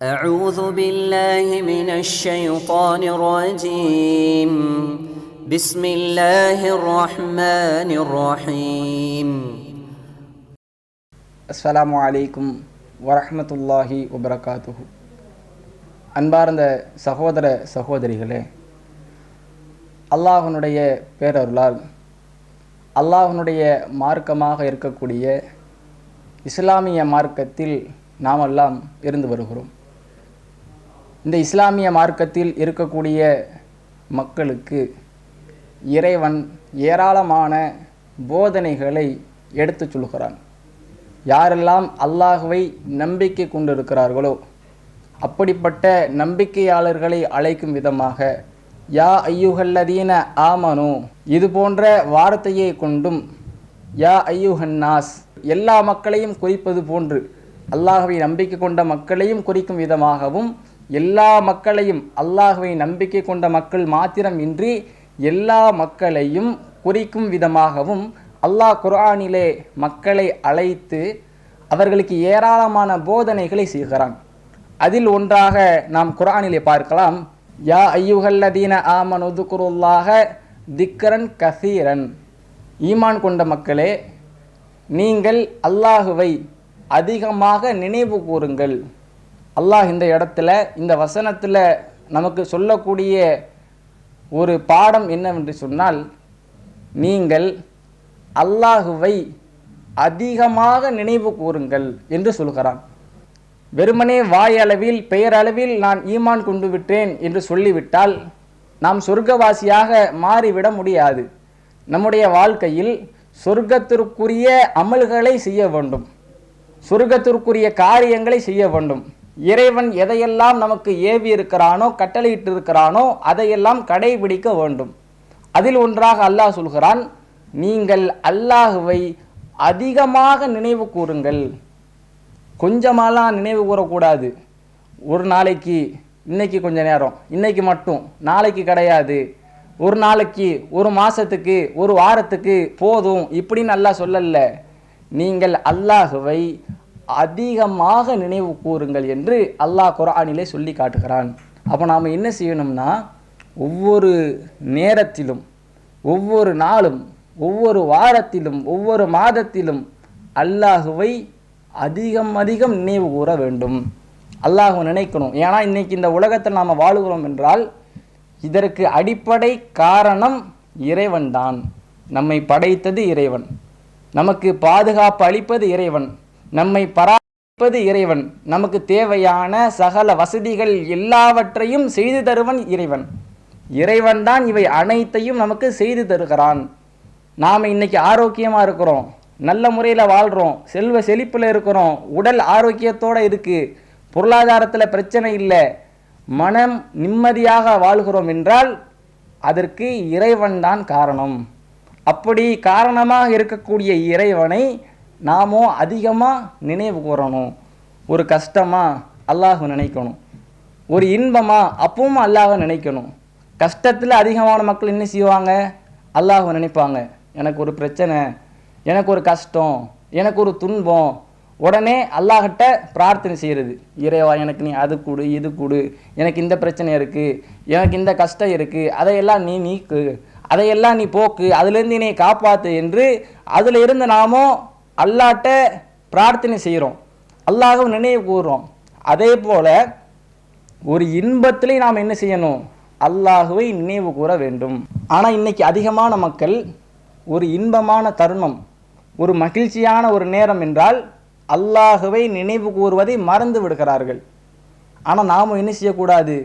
أعوذ بالله من الشيطان الرجيم بسم الله الرحمن الرحيم அஸ்ஸலாமு அலைக்கும் வரஹ்மத்துல்லாஹி வபரகாத்துஹு. அன்பார்ந்த சகோதர சகோதரிகளே, அல்லாஹ்வுடைய பேரருளால் அல்லாஹ்வுடைய மார்க்கமாக இருக்கக்கூடிய இஸ்லாமிய மார்க்கத்தில் நாமெல்லாம் இருந்து வருகிறோம். இந்த இஸ்லாமிய மார்க்கத்தில் இருக்கக்கூடிய மக்களுக்கு இறைவன் ஏராளமான போதனைகளை எடுத்துச் சொல்கிறான். யாரெல்லாம் அல்லாஹ்வை நம்பிக்கை கொண்டிருக்கிறார்களோ அப்படிப்பட்ட நம்பிக்கையாளர்களை அழைக்கும் விதமாக யா ஐயுஹல்லதீன ஆமனு இது போன்ற வார்த்தையை கொண்டும் யா ஐயுஹன்னாஸ் எல்லா மக்களையும் குறிப்பது போன்று அல்லாஹ்வை நம்பிக்கை கொண்ட மக்களையும் குறிக்கும் விதமாகவும் எல்லா மக்களையும் அல்லாஹ்வை நம்பிக்கை கொண்ட மக்கள் மாத்திரம் இன்றி எல்லா மக்களையும் குறிக்கும் விதமாகவும் அல்லாஹ் குர்ஆனிலே மக்களை அழைத்து அவர்களுக்கு ஏராளமான போதனைகளை செய்கிறான். அதில் ஒன்றாக நாம் குர்ஆனிலே பார்க்கலாம், யா ஐயுஹல்லதீன ஆமனு துக்ருல்லாஹ திக்ரன் கஸீரன். ஈமான் கொண்ட மக்களே, நீங்கள் அல்லாஹுவை அதிகமாக நினைவு கூறுங்கள். அல்லாஹ் இந்த இடத்துல இந்த வசனத்தில் நமக்கு சொல்லக்கூடிய ஒரு பாடம் என்னவென்று சொன்னால், நீங்கள் அல்லாஹுவை அதிகமாக நினைவு கூறுங்கள் என்று சொல்கிறான். வெறுமனே வாயளவில் பெயரளவில் நான் ஈமான் கொண்டு விட்டேன் என்று சொல்லிவிட்டால் நாம் சொர்க்கவாசியாக மாறிவிட முடியாது. நம்முடைய வாழ்க்கையில் சொர்க்கத்திற்குரிய அமல்களை செய்ய வேண்டும், சொர்க்கத்திற்குரிய காரியங்களை செய்ய வேண்டும். இறைவன் எதையெல்லாம் நமக்கு ஏவி இருக்கிறானோ கட்டளையிட்டு இருக்கிறானோ அதையெல்லாம் கடைபிடிக்க வேண்டும். அதில் ஒன்றாக அல்லாஹ் சொல்கிறான், நீங்கள் அல்லாஹுவை அதிகமாக நினைவு கூறுங்கள். கொஞ்சமாலாம் நினைவு கூறக்கூடாது. ஒரு நாளைக்கு இன்னைக்கு கொஞ்ச நேரம், இன்னைக்கு மட்டும், நாளைக்கு கிடையாது. ஒரு நாளைக்கு, ஒரு மாதத்துக்கு, ஒரு வாரத்துக்கு போதும் இப்படின்னு அல்லாஹ் சொல்லல. நீங்கள் அல்லாஹுவை அதிகமாக நினைவு கூறுங்கள் என்று அல்லாஹ் குர்ஆனிலே சொல்லி காட்டுகிறான். அப்போ நாம் என்ன செய்யணும்னா, ஒவ்வொரு நேரத்திலும், ஒவ்வொரு நாளும், ஒவ்வொரு வாரத்திலும், ஒவ்வொரு மாதத்திலும் அல்லாஹுவை அதிகம் அதிகம் நினைவு கூற வேண்டும். அல்லாஹுவை நினைக்கணும். ஏன்னா இன்னைக்கு இந்த உலகத்தில் நாம் வாழுகிறோம் என்றால் இதற்கு அடிப்படை காரணம் இறைவன் தான். நம்மை படைத்தது இறைவன், நமக்கு பாதுகாப்பு அளிப்பது இறைவன், நம்மை பராமரிப்பது இறைவன், நமக்கு தேவையான சகல வசதிகள் எல்லாவற்றையும் செய்து தருவன் இறைவன். இறைவன் தான் இவை அனைத்தையும் நமக்கு செய்து தருகிறான். நாம் இன்னைக்கு ஆரோக்கியமாக இருக்கிறோம், நல்ல முறையில் வாழ்கிறோம், செல்வ செழிப்பில் இருக்கிறோம், உடல் ஆரோக்கியத்தோடு இருக்குது, பொருளாதாரத்தில் பிரச்சனை இல்லை, மனம் நிம்மதியாக வாழ்கிறோம் என்றால் அதற்கு இறைவன் தான் காரணம். அப்படி காரணமாக இருக்கக்கூடிய இறைவனை நாமோ அதிகமாக நினைவு கூறணும். ஒரு கஷ்டமாக அல்லாஹ் நினைக்கணும், ஒரு இன்பமாக அப்பவும் அல்லாஹ் நினைக்கணும். கஷ்டத்தில் அதிகமான மக்கள் என்ன செய்வாங்க, அல்லாஹ் நினைப்பாங்க. எனக்கு ஒரு பிரச்சனை, எனக்கு ஒரு கஷ்டம், எனக்கு ஒரு துன்பம், உடனே அல்லாஹ்கிட்ட பிரார்த்தனை செய்கிறது, இறைவா எனக்கு நீ அது கொடு, இது கொடு, எனக்கு இந்த பிரச்சனை இருக்குது, எனக்கு இந்த கஷ்டம் இருக்குது, அதையெல்லாம் நீ நீக்கு, அதையெல்லாம் நீ போக்கு, அதிலிருந்து நீ காப்பாற்று என்று அதில் இருந்து நாமோ அல்லாஹ்ட்ட பிரார்த்தனை செய்கிறோம், அல்லாஹ்வை நினைவு கூறுறோம். அதே போல் ஒரு இன்பத்திலே நாம் என்ன செய்யணும், அல்லாஹுவை நினைவு கூற வேண்டும். ஆனால் இன்னைக்கு அதிகமான மக்கள் ஒரு இன்பமான தருணம், ஒரு மகிழ்ச்சியான ஒரு நேரம் என்றால் அல்லாஹுவை நினைவு கூறுவதை மறந்து விடுகிறார்கள். ஆனால் நாம் என்ன செய்யக்கூடாது,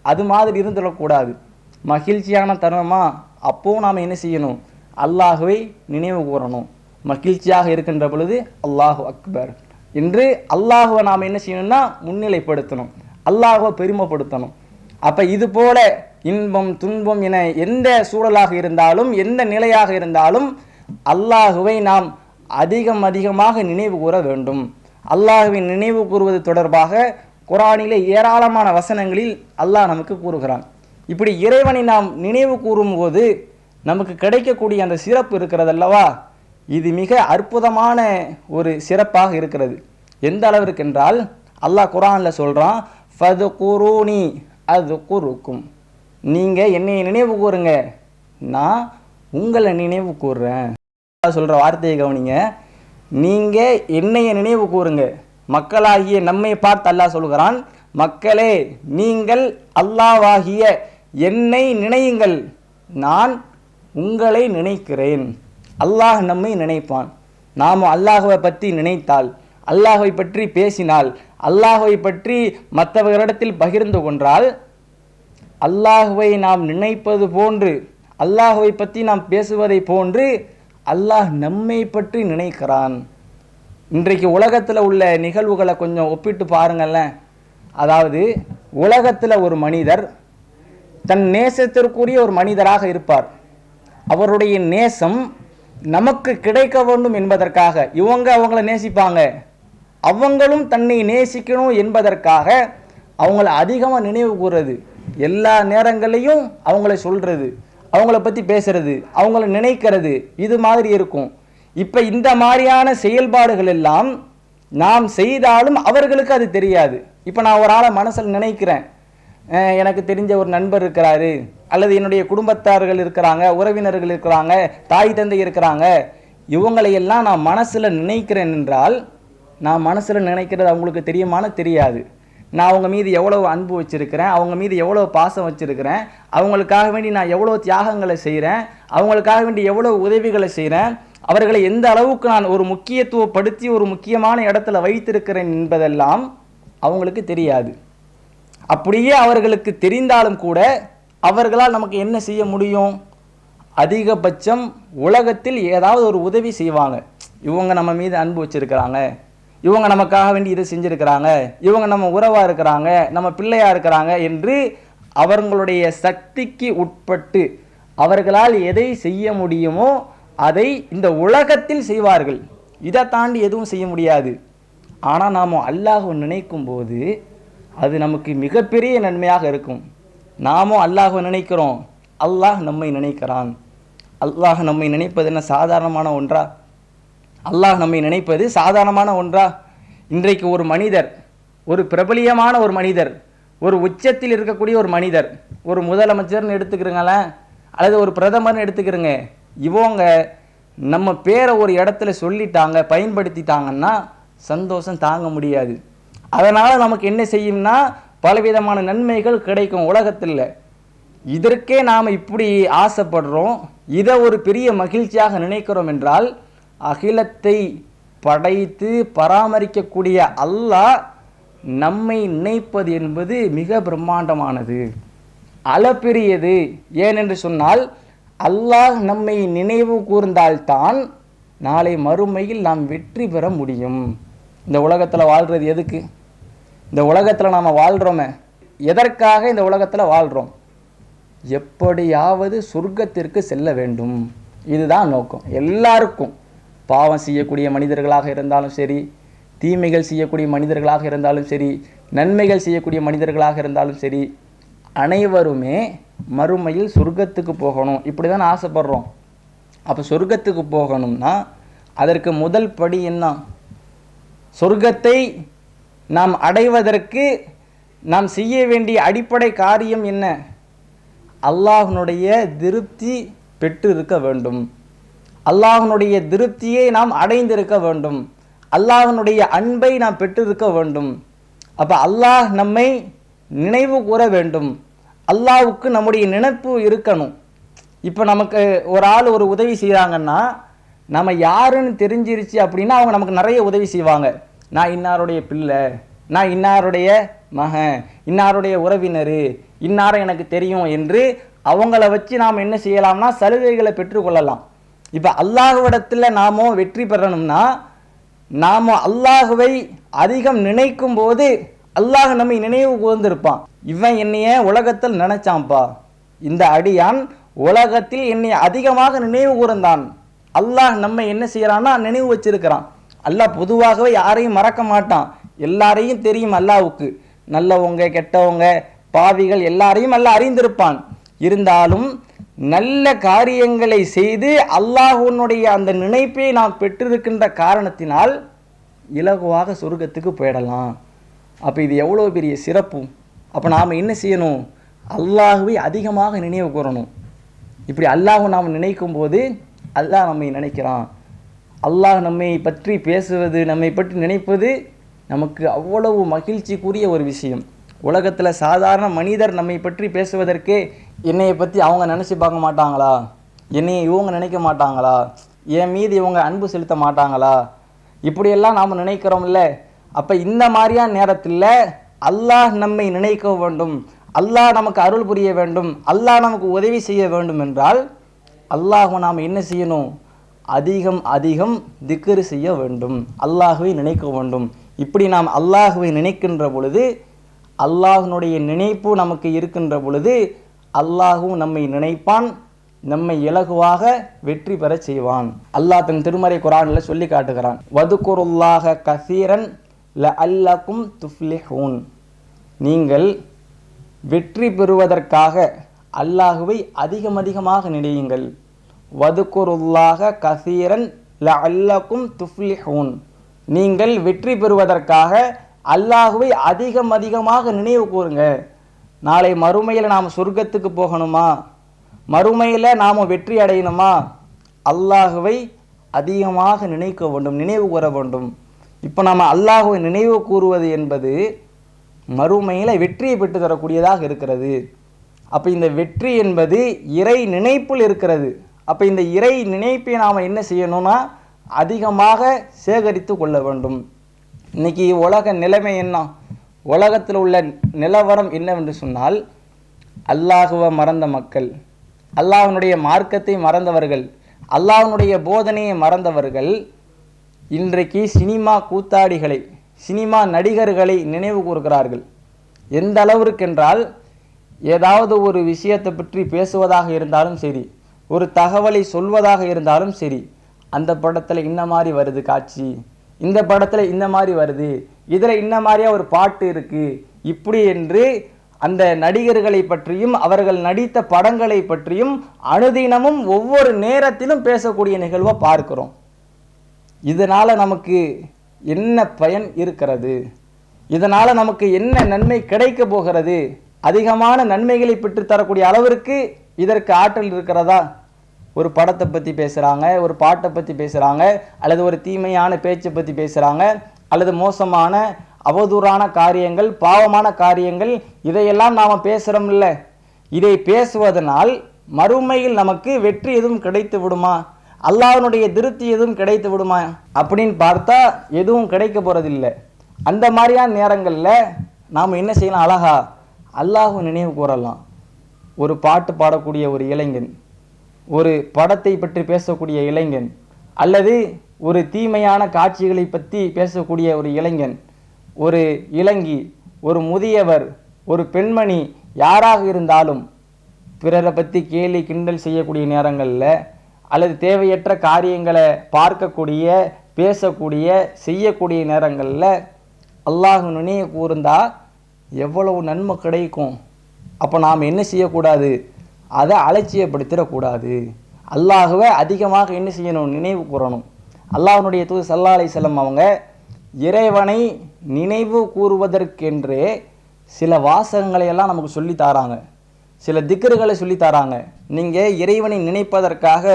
அது மாதிரி இருந்துடக்கூடாது. மகிழ்ச்சியான தருணமாக அப்போவும் நாம் என்ன செய்யணும், அல்லாஹுவை நினைவு கூறணும். மகிழ்ச்சியாக இருக்கின்ற பொழுது அல்லாஹு அக்பர் என்று அல்லாஹுவை நாம் என்ன செய்யணும்னா முன்னிலைப்படுத்தணும், அல்லாஹுவை பெருமைப்படுத்தணும். அப்போ இது போல இன்பம் துன்பம் என எந்த சூழலாக இருந்தாலும், எந்த நிலையாக இருந்தாலும் அல்லாஹுவை நாம் அதிகமாக நினைவு கூற வேண்டும். அல்லாஹுவை நினைவு கூறுவது தொடர்பாக குர்ஆனிலே ஏராளமான வசனங்களில் அல்லாஹ் நமக்கு கூறுகிறான். இப்படி இறைவனை நாம் நினைவு கூறும்போது நமக்கு கிடைக்கக்கூடிய அந்த சிறப்பு இருக்கிறதல்லவா, இது மிக அற்புதமான ஒரு சிறப்பாக இருக்கிறது. எந்த அளவிற்கு என்றால் அல்லாஹ் குர்ஆனில் சொல்கிறான், ஃபதுகுரூனி அதுகுருக்கும், நீங்கள் என்னை நினைவு கூறுங்க, நான் உங்களை நினைவு கூறுறேன். சொல்கிற வார்த்தையை கவனிங்க. நீங்கள் என்னைய நினைவு கூறுங்க. மக்களாகிய நம்மை பார்த்து அல்லாஹ் சொல்கிறான், மக்களே நீங்கள் அல்லாஹ்வாகிய என்னை நினையுங்கள், நான் உங்களை நினைக்கிறேன். அல்லாஹ் நம்மை நினைப்பான். நாம் அல்லாஹ்வை பற்றி நினைத்தால், அல்லாஹ்வை பற்றி பேசினால், அல்லாஹ்வை பற்றி மற்றவர்களிடத்தில் பகிர்ந்து கொண்டால், அல்லாஹ்வை நாம் நினைப்பது போன்று, அல்லாஹ்வை பற்றி நாம் பேசுவதை போன்று அல்லாஹ் நம்மை பற்றி நினைக்கிறான். இன்றைக்கு உலகத்தில் உள்ள நிகழ்வுகளை கொஞ்சம் ஒப்பிட்டு பாருங்களேன். அதாவது உலகத்தில் ஒரு மனிதர் தன் நேசத்திற்குரிய ஒரு மனிதராக இருப்பார். அவருடைய நேசம் நமக்கு கிடைக்க வேண்டும் என்பதற்காக அவங்கள நேசிப்பாங்க. அவங்களும் தன்னை நேசிக்கணும் என்பதற்காக அவங்கள அதிகமாக நினைவு கூறுறது, எல்லா நேரங்களையும் அவங்கள சொல்கிறது, அவங்கள பற்றி பேசுறது, அவங்கள நினைக்கிறது, இது மாதிரி இருக்கும். இப்போ இந்த மாதிரியான செயல்பாடுகள் எல்லாம் நாம் செய்தாலும் அவர்களுக்கு அது தெரியாது. இப்போ நான் ஒரு ஆளை மனசில் நினைக்கிறேன், எனக்கு தெரிஞ்ச ஒரு நண்பர் இருக்கிறாரு, அல்லது என்னுடைய குடும்பத்தார்கள் இருக்கிறாங்க, உறவினர்கள் இருக்கிறாங்க, தாய் தந்தை இருக்கிறாங்க, இவங்களையெல்லாம் நான் மனசில் நினைக்கிறேன் என்றால், நான் மனசில் நினைக்கிறது அவங்களுக்கு தெரியுமான்னு தெரியாது. நான் அவங்க மீது எவ்வளோ அன்பு வச்சுருக்கிறேன், அவங்க மீது எவ்வளோ பாசம் வச்சுருக்கிறேன், அவங்களுக்காக வேண்டி நான் எவ்வளோ தியாகங்களை செய்கிறேன், அவங்களுக்காக வேண்டி எவ்வளோ உதவிகளை செய்கிறேன், அவர்களை எந்த அளவுக்கு நான் ஒரு முக்கியத்துவப்படுத்தி ஒரு முக்கியமான இடத்துல வைத்திருக்கிறேன் என்பதெல்லாம் அவங்களுக்கு தெரியாது. அப்படியே அவர்களுக்கு தெரிந்தாலும் கூட அவர்களால் நமக்கு என்ன செய்ய முடியும்? அதிகபட்சம் உலகத்தில் ஏதாவது ஒரு உதவி செய்வாங்க. இவங்க நம்ம மீது அன்பு வச்சுருக்கிறாங்க, இவங்க நமக்காக வேண்டி இதை செஞ்சுருக்கிறாங்க, இவங்க நம்ம உறவாக இருக்கிறாங்க, நம்ம பிள்ளையாக இருக்கிறாங்க என்று அவர்களுடைய சக்திக்கு உட்பட்டு அவர்களால் எதை செய்ய முடியுமோ அதை இந்த உலகத்தில் செய்வார்கள். இதை தாண்டி எதுவும் செய்ய முடியாது. ஆனால் நாம் அல்லாஹ்வை நினைக்கும் போது அது நமக்கு மிகப்பெரிய நன்மையாக இருக்கும். நாமும் அல்லாஹ்வை நினைக்கிறோம், அல்லாஹ் நம்மை நினைக்கிறான். அல்லாஹ் நம்மை நினைப்பது என்ன சாதாரணமான ஒன்றா? அல்லாஹ் நம்மை நினைப்பது சாதாரணமான ஒன்றா? இன்றைக்கு ஒரு மனிதர், ஒரு பிரபலியமான ஒரு மனிதர், ஒரு உச்சத்தில் இருக்கக்கூடிய ஒரு மனிதர், ஒரு முதலமைச்சர்னு எடுத்துக்கிறீங்களேன், அல்லது ஒரு பிரதமர்னு எடுத்துக்கிறங்க, இவங்க நம்ம பேரை ஒரு இடத்துல சொல்லிட்டாங்க, பயன்படுத்திட்டாங்கன்னா சந்தோஷம் தாங்க முடியாது. அதனால் நமக்கு என்ன செய்யும்னா பலவிதமான நன்மைகள் கிடைக்கும் உலகத்தில். இதற்கே நாம் இப்படி ஆசைப்படுறோம், இதை ஒரு பெரிய மகிழ்ச்சியாக நினைக்கிறோம் என்றால், அகிலத்தை படைத்து பராமரிக்கக்கூடிய அல்லாஹ் நம்மை நினைப்பது என்பது மிக பிரம்மாண்டமானது, அளப்பெரியது. ஏனென்று சொன்னால் அல்லாஹ் நம்மை நினைவு கூர்ந்தால்தான் நாளை மறுமையில் நாம் வெற்றி பெற முடியும். இந்த உலகத்தில் வாழ்கிறது எதுக்கு? இந்த உலகத்தில் நாம் வாழ்கிறோமே எதற்காக? இந்த உலகத்தில் வாழ்கிறோம், எப்படியாவது சொர்க்கத்திற்கு செல்ல வேண்டும். இதுதான் நோக்கம் எல்லாருக்கும். பாவம் செய்யக்கூடிய மனிதர்களாக இருந்தாலும் சரி, தீமைகள் செய்யக்கூடிய மனிதர்களாக இருந்தாலும் சரி, நன்மைகள் செய்யக்கூடிய மனிதர்களாக இருந்தாலும் சரி, அனைவருமே மறுமையில் சொர்க்கத்துக்கு போகணும், இப்படி தான் ஆசைப்படுறோம். அப்போ சொர்க்கத்துக்கு போகணும்னா அதற்கு முதல் படி என்ன? சொர்க்கத்தை நாம் அடைவதற்கு நாம் செய்ய வேண்டிய அடிப்படை காரியம் என்ன? அல்லாஹ்வுடைய திருப்தி பெற்று இருக்க வேண்டும், அல்லாஹ்வுடைய திருப்தியை நாம் அடைந்திருக்க வேண்டும், அல்லாஹ்வுடைய அன்பை நாம் பெற்றிருக்க வேண்டும். அப்போ அல்லாஹ் நம்மை நினைவு கூற வேண்டும், அல்லாஹ்வுக்கு நம்முடைய நினைப்பு இருக்கணும். இப்போ நமக்கு ஒரு ஆள் ஒரு உதவி செய்கிறாங்கன்னா நம்ம யாருன்னு தெரிஞ்சிருச்சு அப்படின்னா அவங்க நமக்கு நிறைய உதவி செய்வாங்க. நான் இன்னாருடைய பிள்ளை, நான் இன்னாருடைய மகன், இன்னாருடைய உறவினர், இன்னாரை எனக்கு தெரியும் என்று அவங்கள வச்சு நாம் என்ன செய்யலாம்னா சலுகைகளை பெற்றுக்கொள்ளலாம். இப்போ அல்லாஹ்விடத்தில் நாம வெற்றி பெறணும்னா நாம் அல்லாஹ்வை அதிகம் நினைக்கும் போது அல்லாஹ் நம்மை நினைவு கூர்ந்திருப்பான். இவன் என்னைய உலகத்தில் நினைச்சான்ப்பா, இந்த அடியான் உலகத்தில் என்னை அதிகமாக நினைவு கூர்ந்தான். அல்லாஹ் நம்ம என்ன செய்யறான்னா நினைவு வச்சிருக்கிறான். அல்லாஹ் பொதுவாகவே யாரையும் மறக்க மாட்டான், எல்லாரையும் தெரியும் அல்லாஹ்வுக்கு. நல்லவங்க கெட்டவங்க பாவிகள் எல்லாரையும் அல்லாஹ் அறிந்திருப்பான். இருந்தாலும் நல்ல காரியங்களை செய்து அல்லாஹ்வுடைய அந்த நினைப்பை நாம் பெற்றிருக்கின்ற காரணத்தினால் இலகுவாக சொர்க்கத்துக்கு போயிடலாம். அப்போ இது எவ்வளோ பெரிய சிறப்பு. அப்போ நாம் என்ன செய்யணும்? அல்லாஹ்வை அதிகமாக நினைவு கூறணும். இப்படி அல்லாஹ் நாம் நினைக்கும் போது அல்லாஹ் நம்மை நினைக்கிறான். அல்லாஹ் நம்மை பற்றி பேசுவது, நம்மை பற்றி நினைப்பது நமக்கு அவ்வளவு மகிழ்ச்சிக்குரிய ஒரு விஷயம். உலகத்தில் சாதாரண மனிதர் நம்மை பற்றி பேசுவதற்கே என்னையை பற்றி அவங்க நினச்சி பார்க்க மாட்டாங்களா, என்னையை இவங்க நினைக்க மாட்டாங்களா, என் மீது இவங்க அன்பு செலுத்த மாட்டாங்களா, இப்படியெல்லாம் நாம் நினைக்கிறோம்ல. அப்போ இந்த மாதிரியான நேரத்தில் அல்லாஹ் நம்மை நினைக்க வேண்டும், அல்லாஹ் நமக்கு அருள் புரிய வேண்டும், அல்லாஹ் நமக்கு உதவி செய்ய வேண்டும் என்றால் அல்லாஹ் நாம் என்ன செய்யணும்? அதிகம் அதிகம் திக்ரு செய்ய வேண்டும், அல்லாஹ்வை நினைக்க வேண்டும். இப்படி நாம் அல்லாஹ்வை நினைக்கின்ற பொழுது, அல்லாஹ்னுடைய நினைப்பு நமக்கு இருக்கின்ற பொழுது அல்லாஹும் நம்மை நினைப்பான், நம்மை இலகுவாக வெற்றி பெற செய்வான். அல்லாஹ் தன் திருமறை குர்ஆனில் சொல்லி காட்டுகிறான், வதுகுருல்லாஹ கஸீரன் லஅல்லகும் துஃப்லிஹூன். நீங்கள் வெற்றி பெறுவதற்காக அல்லாஹுவை அதிகமாக நினையுங்கள். வதுகுருல்லாஹ கஸீரன் லஅல்லகும் துஃப்லிஹூன். நீங்கள் வெற்றி பெறுவதற்காக அல்லாஹுவை அதிகமாக நினைவு கூறுங்க. நாளை மறுமையில் நாம் சொர்க்கத்துக்கு போகணுமா, மறுமையில் நாம் வெற்றி அடையணுமா, அல்லாஹுவை அதிகமாக நினைக்க வேண்டும், நினைவு கூற வேண்டும். இப்போ நாம் அல்லாஹுவை நினைவு கூறுவது என்பது மறுமையில் வெற்றியை பெற்று தரக்கூடியதாக இருக்கிறது. அப்போ இந்த வெற்றி என்பது இறை நினைப்பில் இருக்கிறது. அப்போ இந்த இறை நினைப்பை நாம் என்ன செய்யணும்னா அதிகமாக சேகரித்து கொள்ள வேண்டும். இன்னைக்கு உலக நிலைமை என்ன, உலகத்தில் உள்ள நிலவரம் என்னவென்று சொன்னால், அல்லாஹுவை மறந்த மக்கள், அல்லாஹ்வுடைய மார்க்கத்தை மறந்தவர்கள், அல்லாஹ்வுடைய போதனையை மறந்தவர்கள் இன்றைக்கு சினிமா கூத்தாடிகளை, சினிமா நடிகர்களை நினைவு கூறுகிறார்கள். எந்த அளவிற்கென்றால், ஏதாவது ஒரு விஷயத்தை பற்றி பேசுவதாக இருந்தாலும் சரி, ஒரு தகவலை சொல்வதாக இருந்தாலும் சரி, அந்த படத்தில் இந்த மாதிரி வருது காட்சி, இந்த படத்தில் இந்த மாதிரி வருது, இதில் இந்த மாதிரியா ஒரு பாட்டு இருக்குது, இப்படி என்று அந்த நடிகர்களை பற்றியும் அவர்கள் நடித்த படங்களை பற்றியும் அனுதினமும் ஒவ்வொரு நேரத்திலும் பேசக்கூடிய நிகழ்வை பார்க்கிறோம். இதனால் நமக்கு என்ன பயன் இருக்கிறது? இதனால் நமக்கு என்ன நன்மை கிடைக்க போகிறது? அதிகமான நன்மைகளை பெற்று தரக்கூடிய அளவிற்கு இதற்கு ஆற்றல் இருக்கிறதா? ஒரு படத்தை பற்றி பேசுகிறாங்க, ஒரு பாட்டை பற்றி பேசுகிறாங்க, அல்லது ஒரு தீமையான பேச்சை பற்றி பேசுகிறாங்க, அல்லது மோசமான அவதூறான காரியங்கள், பாவமான காரியங்கள், இதையெல்லாம் நாம் பேசுகிறோம் இல்லை. இதை பேசுவதனால் மறுமையில் நமக்கு வெற்றி எதுவும் கிடைத்து விடுமா, அல்லாஹ்வுடைய திருப்தி எதுவும் கிடைத்து விடுமா அப்படின்னு பார்த்தா எதுவும் கிடைக்க போகிறதில்லை. அந்த மாதிரியான நேரங்களில் நாம் என்ன செய்யலாம்? அழகா அல்லாஹ்வை நினைவு கூறலாம். ஒரு பாட்டு பாடக்கூடிய ஒரு இளைஞன், ஒரு படத்தை பற்றி பேசக்கூடிய இளைஞன், அல்லது ஒரு தீமையான காட்சிகளை பற்றி பேசக்கூடிய ஒரு இளைஞன், ஒரு இளங்கி, ஒரு முதியவர், ஒரு பெண்மணி, யாராக இருந்தாலும் பிறரை பற்றி கேலி கிண்டல் செய்யக்கூடிய நேரங்களில், அல்லது தேவையற்ற காரியங்களை பார்க்கக்கூடிய, பேசக்கூடிய, செய்யக்கூடிய நேரங்களில் அல்லாஹ் நினைவு கூர்ந்தா எவ்வளவு நன்மை கிடைக்கும். அப்போ நாம் என்ன செய்யக்கூடாது? அதை அலட்சியப்படுத்திடக்கூடாது. அல்லாஹுவை அதிகமாக என்ன செய்யணும்? நினைவு கூறணும். அல்லாஹ்வுடைய தூதர் ஸல்லல்லாஹு அலைஹி வஸல்லம் அவங்க இறைவனை நினைவு கூறுவதற்கென்றே சில வாசகங்களை எல்லாம் நமக்கு சொல்லி தராங்க, சில திக்ருகளை சொல்லி தராங்க. நீங்கள் இறைவனை நினைப்பதற்காக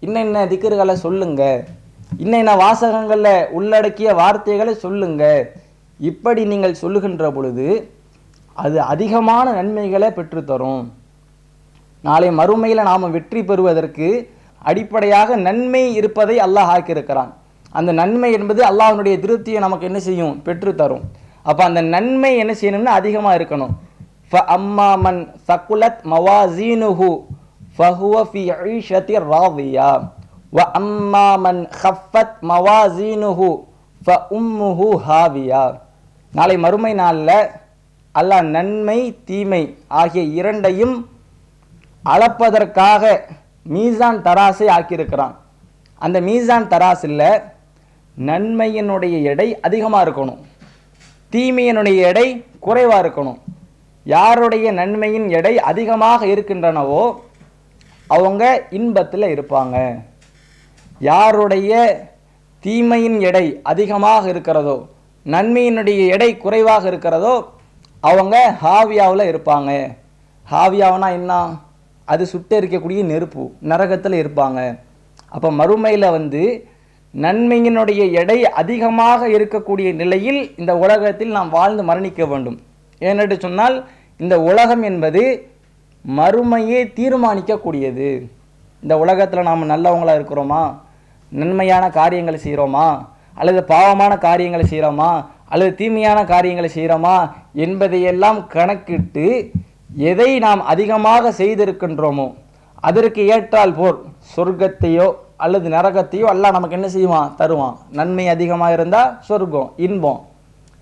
இன்னென்ன திக்ருகளை சொல்லுங்க, இன்னென்ன வாசகங்களில் உள்ளடக்கிய வார்த்தைகளை சொல்லுங்க. இப்படி நீங்கள் சொல்லுகின்ற பொழுது அது அதிகமான நன்மைகளை பெற்றுத்தரும். நாளை மறுமையில் நாம் வெற்றி பெறுவதற்கு அடிப்படையாக நன்மை இருப்பதை அல்லாஹ் ஆக்கியிருக்கிறான். அந்த நன்மை என்பது அல்லாஹ்வுடைய திருப்தியை நமக்கு என்ன செய்யும்? பெற்றுத்தரும். அப்போ அந்த நன்மை என்ன செய்யணும்னா அதிகமாக இருக்கணும். ஃபஅம்மா மன் சகுலத் மவாசீனுஹு ஃபஹுவ ஃபீ ஈஷத்தி ராதியா வஅம்மா மன் ஹஃபத் மவாசீனுஹு ஃபஉம்முஹு ஹாவியா. நாளை மறுமை நாளில் அல்லாஹ் நன்மை தீமை ஆகிய இரண்டையும் அளப்பதற்காக மீசான் தராசை ஆக்கியிருக்கிறான். அந்த மீசான் தராசில் நன்மையினுடைய எடை அதிகமாக இருக்கணும், தீமையினுடைய எடை குறைவாக இருக்கணும். யாருடைய நன்மையின் எடை அதிகமாக இருக்கின்றனவோ அவங்க இன்பத்தில் இருப்பாங்க. யாருடைய தீமையின் எடை அதிகமாக இருக்கிறதோ, நன்மையினுடைய எடை குறைவாக இருக்கிறதோ அவங்க ஹாவியாவில் இருப்பாங்க. ஹாவியாவனா என்ன? அது சுட்டெரிக்கக்கூடிய நெருப்பு, நரகத்தில் இருப்பாங்க. அப்போ மறுமையில் நன்மையினுடைய எடை அதிகமாக இருக்கக்கூடிய நிலையில் இந்த உலகத்தில் நாம் வாழ்ந்து மரணிக்க வேண்டும். ஏனென்று சொன்னால் இந்த உலகம் என்பது மறுமையை தீர்மானிக்கக்கூடியது. இந்த உலகத்தில் நாம் நல்லவங்களாக இருக்கிறோமா, நன்மையான காரியங்களை செய்கிறோமா, அல்லது பாவமான காரியங்களை செய்கிறோமா, அல்லது தீமையான காரியங்களை செய்கிறோமா என்பதையெல்லாம் கணக்கிட்டு எதை நாம் அதிகமாக செய்திருக்கின்றோமோ அதற்கு ஏற்றால் போல் சொர்க்கத்தையோ அல்லது நரகத்தையோ அல்லாஹ் நமக்கு என்ன செய்வான்? தருவான். நன்மை அதிகமாக இருந்தால் சொர்க்கம், இன்பம்.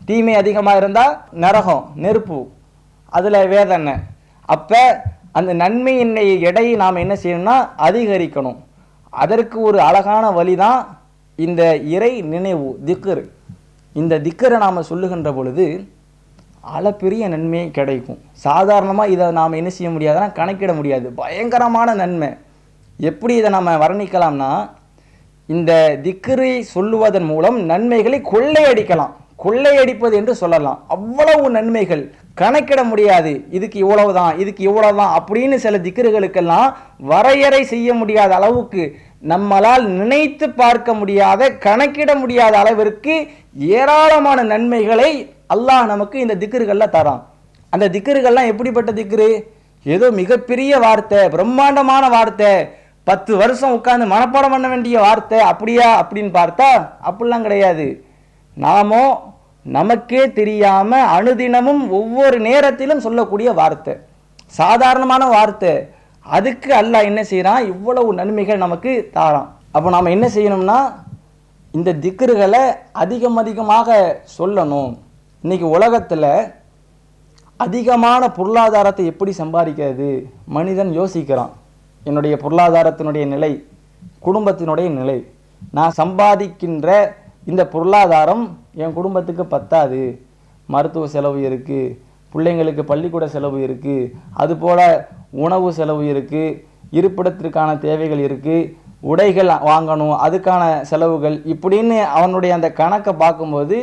தீமை அதிகமாக இருந்தால் நரகம், நெருப்பு, அதில் வேதனை. அப்போ அந்த நன்மையின் எடையை நாம் என்ன செய்யணும்னா அதிகரிக்கணும். அதற்கு ஒரு அழகான வழி தான் இந்த இறை நினைவு, திக்ர். இந்த திக்கரை நாம் சொல்லுகின்ற பொழுது அளப்பெரிய நன்மை கிடைக்கும். சாதாரணமாக இதை நாம் என்ன செய்ய முடியாதுன்னா கணக்கிட முடியாது. பயங்கரமான நன்மை. எப்படி இதை நம்ம வர்ணிக்கலாம்னா, இந்த திக்கரை சொல்லுவதன் மூலம் நன்மைகளை கொள்ளையடிக்கலாம். கொள்ளையடிப்பது என்று சொல்லலாம். அவ்வளவு நன்மைகள் கணக்கிட முடியாது. இதுக்கு இவ்வளவுதான், இதுக்கு இவ்வளவுதான் அப்படின்னு சில திக்ருகளுக்கெல்லாம் வரையறை செய்ய முடியாத அளவுக்கு, நம்மளால் நினைத்து பார்க்க முடியாத, கணக்கிட முடியாத அளவிற்கு ஏராளமான நன்மைகளை அல்லாஹ் நமக்கு இந்த திக்ருகள்ல தரான். அந்த திக்ருகள்லாம் எப்படிப்பட்ட திக்ரு? ஏதோ மிகப்பெரிய வார்த்தை, பிரம்மாண்டமான வார்த்தை, 10 வருஷம் உட்கார்ந்து மனப்பாடம் பண்ண வேண்டிய வார்த்தை அப்படியா அப்படின்னு பார்த்தா அப்படிலாம் கிடையாது. நாமோ நமக்கே தெரியாம அனுதினமும் ஒவ்வொரு நேரத்திலும் சொல்லக்கூடிய வார்த்தை, சாதாரணமான வார்த்தை. அதுக்கு அல்லாஹ் என்ன செய்யறான்? இவ்வளவு நன்மைகள் நமக்கு தாரான். அப்போ நாம் என்ன செய்யணும்னா இந்த திக்ருகளை அதிகமாக சொல்லணும். இன்னைக்கு உலகத்தில் அதிகமான பொருளாதாரத்தை எப்படி சம்பாதிக்கிறது மனிதன் யோசிக்கிறான். என்னுடைய பொருளாதாரத்தினுடைய நிலை, குடும்பத்தினுடைய நிலை, நான் சம்பாதிக்கின்ற இந்த பொருளாதாரம் என் குடும்பத்துக்கு பத்தாது. மருத்துவ செலவு இருக்குது, பிள்ளைங்களுக்கு பள்ளிக்கூட செலவு இருக்குது, அதுபோல் உணவு செலவு இருக்குது, இருப்பிடத்திற்கான தேவைகள் இருக்குது, உடைகள் வாங்கணும் அதுக்கான செலவுகள், இப்படின்னு அவனுடைய அந்த கணக்கை பார்க்கும்போது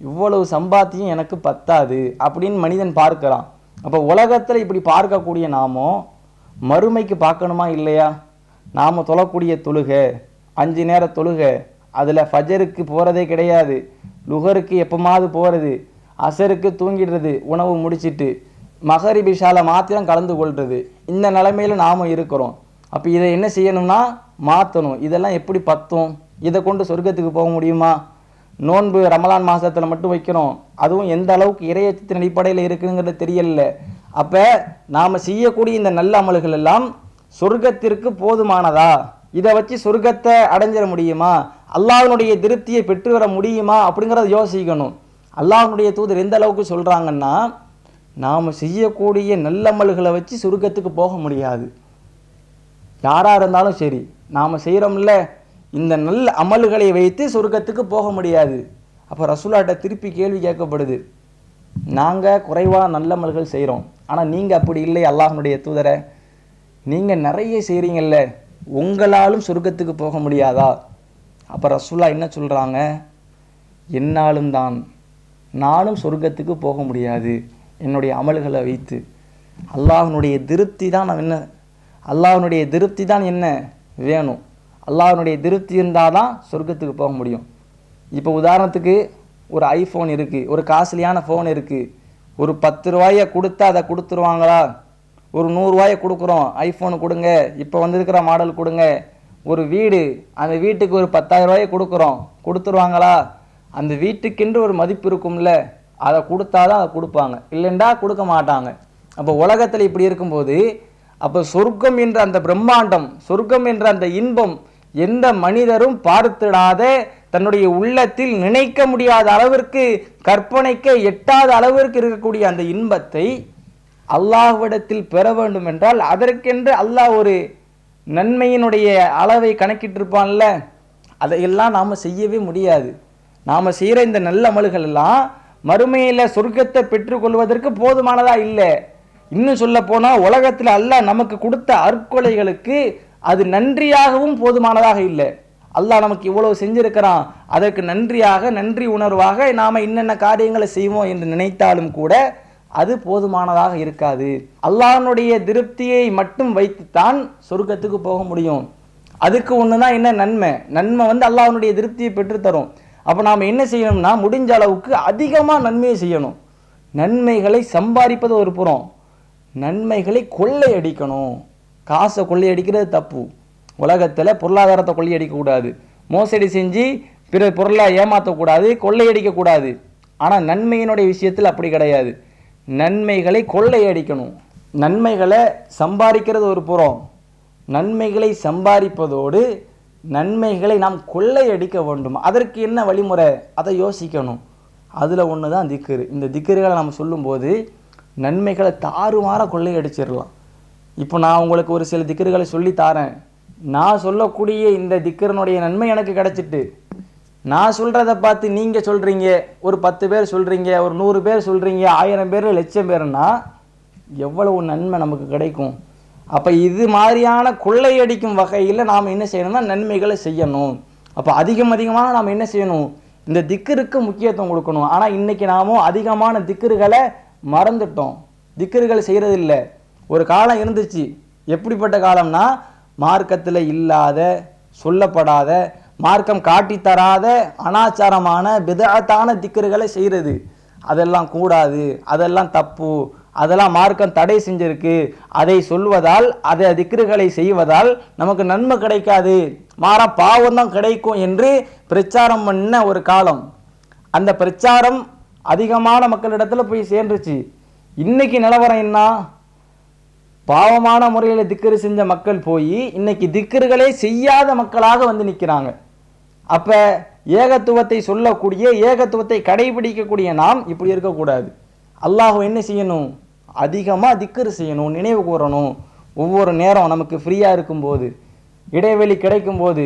இவ்வளவு சம்பாத்தியம் எனக்கு பத்தாது அப்படின்னு மனிதன் பார்க்கிறான். அப்போ உலகத்தில் இப்படி பார்க்கக்கூடிய நாமோ மறுமைக்கு பார்க்கணுமா இல்லையா? நாம் தொழக்கூடிய தொழுகை 5 நேர தொழுகை, அதில் ஃபஜருக்கு போகிறதே கிடையாது, லுகருக்கு எப்போமாவது போகிறது, அசருக்கு தூங்கிடுறது உணவு முடிச்சிட்டு, மகரிப் இஷால மாத்திரம் கலந்து கொள்வது, இந்த நிலைமையில் நாம் இருக்கிறோம். அப்போ இதை என்ன செய்யணும்னா மாற்றணும். இதெல்லாம் எப்படி பத்தும்? இதை கொண்டு சொர்க்கத்துக்கு போக முடியுமா? நோன்பு ரமலான் மாதத்தில் மட்டும் வைக்கிறோம், அதுவும் எந்த அளவுக்கு இறையச்சத்தின் அடிப்படையில் இருக்குங்கிறது தெரியல. அப்போ நாம் செய்யக்கூடிய இந்த நல்ல அமல்கள் எல்லாம் சொர்க்கத்திற்கு போதுமானதா? இதை வச்சு சொர்க்கத்தை அடைஞ்சிட முடியுமா? அல்லாஹ்வுடைய திருப்தியை பெற்று வர முடியுமா அப்படிங்கிறத யோசிக்கணும். அல்லாஹ்வுடைய தூதர் எந்த அளவுக்கு சொல்கிறாங்கன்னா, நாம் செய்யக்கூடிய நல்ல அமல்களை வச்சு சொர்க்கத்துக்கு போக முடியாது. யாராக இருந்தாலும் சரி, நாம் செய்கிறோம்ல இந்த நல்ல அமல்களை வைத்து சொர்க்கத்துக்கு போக முடியாது. அப்போ ரசூலாட்ட திருப்பி கேள்வி கேட்கப்படுது, நாங்கள் குறைவாக நல்ல அமல்கள் செய்கிறோம், ஆனால் நீங்கள் அப்படி இல்லை அல்லாஹ்வுடைய தூதரை, நீங்கள் நிறைய செய்கிறீங்கல்ல, உங்களாலும் சொர்க்கத்துக்கு போக முடியாதா? அப்போ ரசூலா என்ன சொல்கிறாங்க? என்னாலும் தான், நானும் சொர்க்கத்துக்கு போக முடியாது என்னுடைய அமல்களை வைத்து. அல்லாஹ்வுடைய திருப்தி தான் நான் என்ன, அல்லாஹ்வுடைய திருப்தி தான் என்ன வேணும். அல்லாஹ்வுடைய திருப்தி இருந்தால் தான் சொர்க்கத்துக்கு போக முடியும். இப்போ உதாரணத்துக்கு ஒரு ஐஃபோன் இருக்குது, ஒரு காஸ்ட்லியான ஃபோன் இருக்குது, ஒரு 10 ரூபாயை கொடுத்தா அதை கொடுத்துருவாங்களா? ஒரு 100 ரூபாயை கொடுக்குறோம், ஐஃபோனு கொடுங்க, இப்போ வந்திருக்கிற மாடல் கொடுங்க. ஒரு வீடு, அந்த வீட்டுக்கு ஒரு 10,000 ரூபாயை கொடுக்குறோம், கொடுத்துருவாங்களா? அந்த வீட்டுக்கென்று ஒரு மதிப்பு இருக்கும்ல, அதை கொடுத்தாதான் அதை கொடுப்பாங்க, இல்லைண்டா கொடுக்க மாட்டாங்க. அப்போ உலகத்தில் இப்படி இருக்கும்போது, அப்போ சொர்க்கம் என்ற அந்த பிரம்மாண்டம், சொர்க்கம் என்ற அந்த இன்பம் எந்த மனிதரும் பார்த்திடாத, தன்னுடைய உள்ளத்தில் நினைக்க முடியாத அளவிற்கு, கற்பனைக்க எட்டாத அளவிற்கு இருக்கக்கூடிய அந்த இன்பத்தை அல்லாஹ்விடத்தில் பெற வேண்டும் என்றால் அதற்கென்று அல்லாஹ் ஒரு நன்மையினுடைய அளவை கணக்கிட்டிருப்பான்ல, அதையெல்லாம் நாம் செய்யவே முடியாது. நாம் செய்கிற இந்த நல்ல அமல்கள் எல்லாம் மறுமையில் சொர்க்கத்தை பெற்றுக்கொள்வதற்கு போதுமானதா இல்லை. இன்னும் சொல்ல போனால் உலகத்தில் அல்லாஹ் நமக்கு கொடுத்த அற்கொலைகளுக்கு அது நன்றியாகவும் போதுமானதாக இல்லை. அல்லாஹ் நமக்கு இவ்வளவு செஞ்சிருக்கிறான், அதற்கு நன்றியாக நன்றி உணர்வாக நாம் என்னென்ன காரியங்களை செய்வோம் என்று நினைத்தாலும் கூட அது போதுமானதாக இருக்காது. அல்லாஹ்வுடைய திருப்தியை மட்டும் வைத்துத்தான் சொர்க்கத்துக்கு போக முடியும். அதுக்கு ஒண்ணுதான் என்ன, நன்மை. நன்மை அல்லாஹ்வுடைய திருப்தியை பெற்றுத்தரும். அப்போ நாம் என்ன செய்யணும்னா, முடிஞ்ச அளவுக்கு அதிகமாக நன்மையை செய்யணும். நன்மைகளை சம்பாதிப்பது ஒரு புறம், நன்மைகளை கொள்ளையடிக்கணும். காசை கொள்ளையடிக்கிறது தப்பு. உலகத்தில் பொருளாதாரத்தை கொள்ளையடிக்கக்கூடாது, மோசடி செஞ்சு பிற பொருளை ஏமாற்றக்கூடாது, கொள்ளையடிக்கக்கூடாது. ஆனால் நன்மையினுடைய விஷயத்தில் அப்படி கிடையாது. நன்மைகளை கொள்ளையடிக்கணும். நன்மைகளை சம்பாதிக்கிறது ஒரு புறம், நன்மைகளை சம்பாதிப்பதோடு நன்மைகளை நாம் கொள்ளையடிக்க வேண்டும். அதற்கு என்ன வழிமுறை, அதை யோசிக்கணும். அதில் ஒன்று தான் திக்ரு. இந்த திக்ருகளை நம்ம சொல்லும்போது நன்மைகளை தாறுமாற கொள்ளையடிச்சிடலாம். இப்போ நான் உங்களுக்கு ஒரு சில திக்ருகளை சொல்லி தாரேன். நான் சொல்லக்கூடிய இந்த திக்ரனுடைய நன்மை எனக்கு கிடைச்சிட்டு, நான் சொல்கிறத பார்த்து நீங்கள் சொல்கிறீங்க, ஒரு 10 பேர் சொல்கிறீங்க, ஒரு 100 பேர் சொல்கிறீங்க, 1000 பேர் 1,00,000 பேர்னா எவ்வளவு நன்மை நமக்கு கிடைக்கும். அப்போ இது மாதிரியான கொள்ளையடிக்கும் வகையில் நாம் என்ன செய்யணும்னா நன்மைகளை செய்யணும். அப்போ அதிகமாக நாம் என்ன செய்யணும், இந்த திக்ருக்கு முக்கியத்துவம் கொடுக்கணும். ஆனால் இன்றைக்கி நாமும் அதிகமான திக்ருகளை மறந்துட்டோம், திக்ருகள் செய்கிறதில்ல. ஒரு காலம் இருந்துச்சு, எப்படிப்பட்ட காலம்னா, மார்க்கத்தில் இல்லாத, சொல்லப்படாத, மார்க்கம் காட்டித்தராத அனாச்சாரமான பிதஅத்தான திக்ருகளை செய்கிறது. அதெல்லாம் கூடாது, அதெல்லாம் தப்பு, அதெல்லாம் மார்க்கம் தடை செஞ்சிருக்கு, அதை சொல்வதால், அதை திக்ருகளை செய்வதால் நமக்கு நன்மை கிடைக்காது, மாறா பாவம் தான் கிடைக்கும் என்று பிரச்சாரம் பண்ண ஒரு காலம். அந்த பிரச்சாரம் அதிகமான மக்களிடத்துல போய் சேர்ந்துச்சு. இன்னைக்கு நிலவரம் என்ன, பாவமான முறையில் திக்ரு செஞ்ச மக்கள் போய் இன்னைக்கு திக்ருகளே செய்யாத மக்களாக நிற்கிறாங்க. அப்ப ஏகத்துவத்தை சொல்லக்கூடிய, ஏகத்துவத்தை கடைபிடிக்கக்கூடிய நாம் இப்படி இருக்கக்கூடாது. அல்லாஹ் என்ன செய்யணும், அதிகமாக திக்ரு செய்யணும், நினைவு கூறணும். ஒவ்வொரு நேரம் நமக்கு ஃப்ரீயாக இருக்கும்போது, இடைவெளி கிடைக்கும் போது,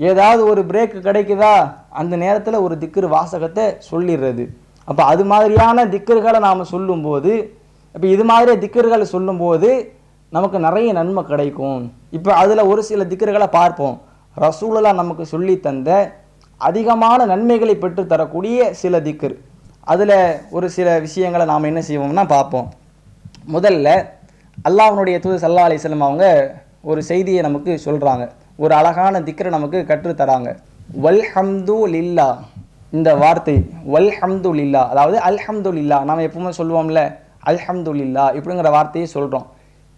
ஏதாவது ஒரு பிரேக் கிடைக்குதா, அந்த நேரத்தில் ஒரு திக்ரு வாசகத்தை சொல்லிடுறது. அப்போ அது மாதிரியான திக்ருகளை நாம் சொல்லும்போது, இப்போ இது மாதிரி திக்ருகளை சொல்லும்போது நமக்கு நிறைய நன்மை கிடைக்கும். இப்போ அதில் ஒரு சில திக்ருகளை பார்ப்போம். ரசூலுல்லாஹ் நமக்கு சொல்லி தந்த அதிகமான நன்மைகளை பெற்று தரக்கூடிய சில திக்ர். அதில் ஒரு சில விஷயங்களை நாம் என்ன செய்வோம்னா பார்ப்போம். முதல்ல அல்லாஹ்வுடைய தூதர் ஸல்லல்லாஹு அலைஹி வஸல்லம் அவங்க ஒரு செய்தியை நமக்கு சொல்கிறாங்க, ஒரு அழகான திக்ரை நமக்கு கற்றுத்தராங்க. வல்ஹம்து லில்லா, இந்த வார்த்தை வல்ஹம்து லில்லா, அதாவது அல்ஹம்துலில்லா, நாம் எப்பவுமே சொல்லுவோம்ல அல்ஹம்துலில்லா இப்படிங்கிற வார்த்தையை சொல்கிறோம்.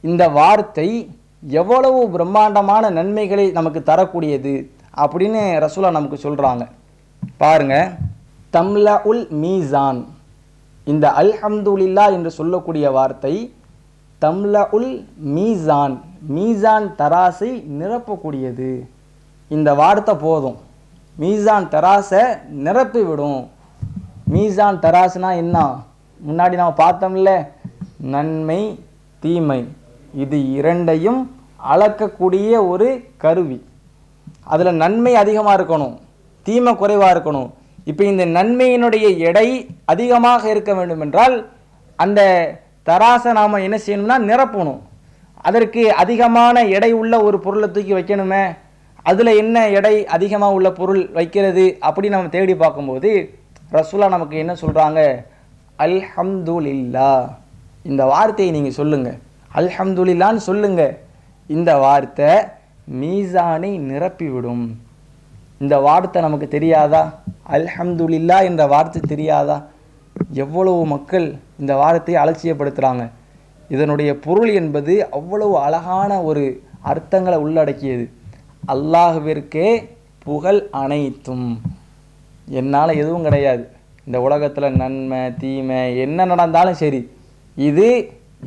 இந்த வார்த்தை எவ்வளவு பிரம்மாண்டமான நன்மைகளை நமக்கு தரக்கூடியது அப்படின்னு ரசூலா நமக்கு சொல்கிறாங்க. பாருங்க, தம்ல உல் மீசான், இந்த அல்ஹம்துலில்லா என்று சொல்லக்கூடிய வார்த்தை தம்ல உல் மீசான், மீசான் தராசை நிரப்பக்கூடியது. இந்த வார்த்தை போதும், மீசான் தராசை நிரப்பி விடும். மீசான் தராசுனா என்ன, முன்னாடி நாம் பார்த்தோம்ல, நன்மை தீமை இது இரண்டையும் அளக்கக்கூடிய ஒரு கருவி. அதில் நன்மை அதிகமாக இருக்கணும், தீமை குறைவாக இருக்கணும். இப்போ இந்த நன்மையினுடைய எடை அதிகமாக இருக்க வேண்டும் என்றால் அந்த தராசை நாம் என்ன செய்யணும்னா நிரப்பணும். அதற்கு அதிகமான எடை உள்ள ஒரு பொருளை தூக்கி வைக்கணுமே, அதில் என்ன எடை அதிகமாக உள்ள பொருள் வைக்கிறது அப்படி நம்ம தேடி பார்க்கும்போது ரசூலா நமக்கு என்ன சொல்கிறாங்க, அல்ஹம்துலில்லா, இந்த வார்த்தையை நீங்கள் சொல்லுங்கள், அல்ஹம்துலில்லான்னு சொல்லுங்கள். இந்த வார்த்தை மீசானை நிரப்பிவிடும். இந்த வார்த்தை நமக்கு தெரியாதா, அல்ஹம்துலில்லா என்ற வார்த்தை தெரியாதா? எவ்வளவு மக்கள் இந்த வார்த்தையை அலட்சியப்படுத்துகிறாங்க. இதனுடைய பொருள் என்பது அவ்வளவு அழகான ஒரு அர்த்தங்களை உள்ளடக்கியது. அல்லாஹ்விற்கே புகழ் அனைத்தும், என்னால் எதுவும் கிடையாது, இந்த உலகத்தில் நன்மை தீமை என்ன நடந்தாலும் சரி, இது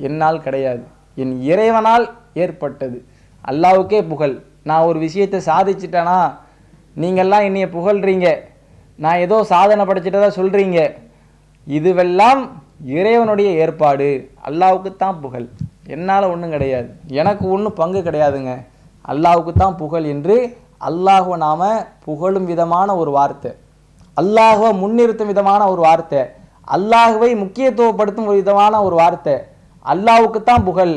என்னால் கிடையாது, என் இறைவனால் ஏற்பட்டது. அல்லாஹ்வுக்கே புகழ். நான் ஒரு விஷயத்தை சாதிச்சிட்டேனா நீங்கள்லாம் என்னைய புகழ்றீங்க, நான் ஏதோ சாதனை படைச்சிட்டதா சொல்கிறீங்க, இதுவெல்லாம் இறைவனுடைய ஏற்பாடு, அல்லாஹ்வுக்கு தான் புகழ், என்னால் ஒன்றும் கிடையாது, எனக்கு ஒன்றும் பங்கு கிடையாதுங்க, அல்லாஹ்வுக்கு தான் புகழ் என்று அல்லாஹ்வை நாம் புகழும் விதமான ஒரு வார்த்தை, அல்லாஹ்வை முன்னிறுத்தும் விதமான ஒரு வார்த்தை, அல்லாஹ்வை முக்கியத்துவப்படுத்தும் ஒரு விதமான ஒரு வார்த்தை. அல்லாஹ்வுக்கு தான் புகழ்,